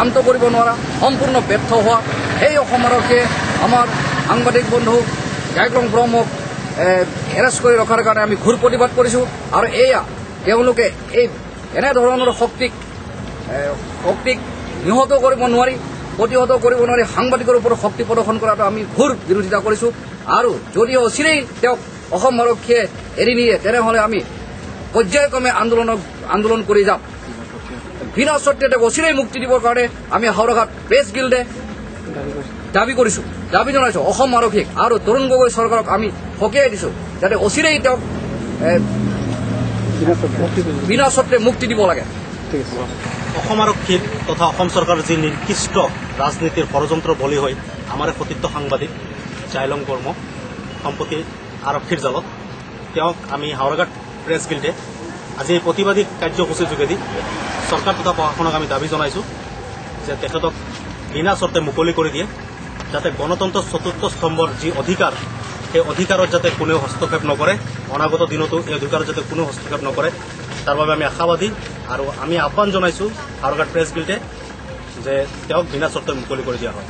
শান্ত কৰিব নোৱাৰা সম্পূৰ্ণ ব্যৰ্থ হোৱা সেই অসম আৰক্ষীয়ে আমাৰ সাংবাদিক বন্ধু গায়কৰং ব্ৰহ্মক এৰেষ্ট কৰি ৰখাৰ কাৰণে আমি ঘোৰ প্ৰতিবাদ কৰিছোঁ আৰু এয়া তেওঁলোকে এই এনেধৰণৰ শক্তিক নিহত কৰিব নোৱাৰি প্ৰতিহত কৰিব নোৱাৰি সাংবাদিকৰ ওপৰত শক্তি প্ৰদৰ্শন কৰাটো আমি ঘোৰ বিৰোধিতা কৰিছোঁ আৰু যদি অচিৰেই তেওঁক অসম আৰক্ষীয়ে এৰি নিয়ে তেনেহ'লে আমি পৰ্যায়ক্ৰমে আন্দোলন কৰি যাম বিনা চৰ্তে তেওঁক অচিৰেই মুক্তি দিবৰ কাৰণে আমি হাওৰাঘাট প্ৰেছ গিল্ডে দাবী জনাইছোঁ অসম আৰক্ষীক আৰু তৰুণ গগৈ চৰকাৰক আমি সকীয়াই দিছোঁ যাতে অচিৰেই তেওঁক বিনা চৰ্তে মুক্তি দিব লাগে অসম আৰক্ষীৰ তথা অসম চৰকাৰৰ যি নিকৃষ্ট ৰাজনীতিৰ ষড়যন্ত্ৰ বলি হৈ আমাৰ সতীৰ্থ সাংবাদিক জাইলং বৰ্ম সম্প্ৰতি আৰক্ষীৰ জালত তেওঁক আমি হাওৰাঘাট প্ৰেছ গিল্ডে আজি এই প্ৰতিবাদী কাৰ্যসূচীৰ যোগেদি চৰকাৰ তথা প্ৰশাসনক আমি দাবী জনাইছোঁ যে তেখেতক বিনা চৰ্তে মুকলি কৰি দিয়ে যাতে গণতন্ত্ৰৰ চতুৰ্থ স্তম্ভৰ যি অধিকাৰ সেই অধিকাৰত যাতে কোনেও হস্তক্ষেপ নকৰে অনাগত দিনতো এই অধিকাৰত যাতে কোনেও হস্তক্ষেপ নকৰে তাৰ বাবে আমি আশাবাদী আৰু আমি আহ্বান জনাইছোঁ হাওৰাঘাট প্ৰেছ গিল্ডে যে তেওঁক বিনা চৰ্তে মুকলি কৰি দিয়া হয়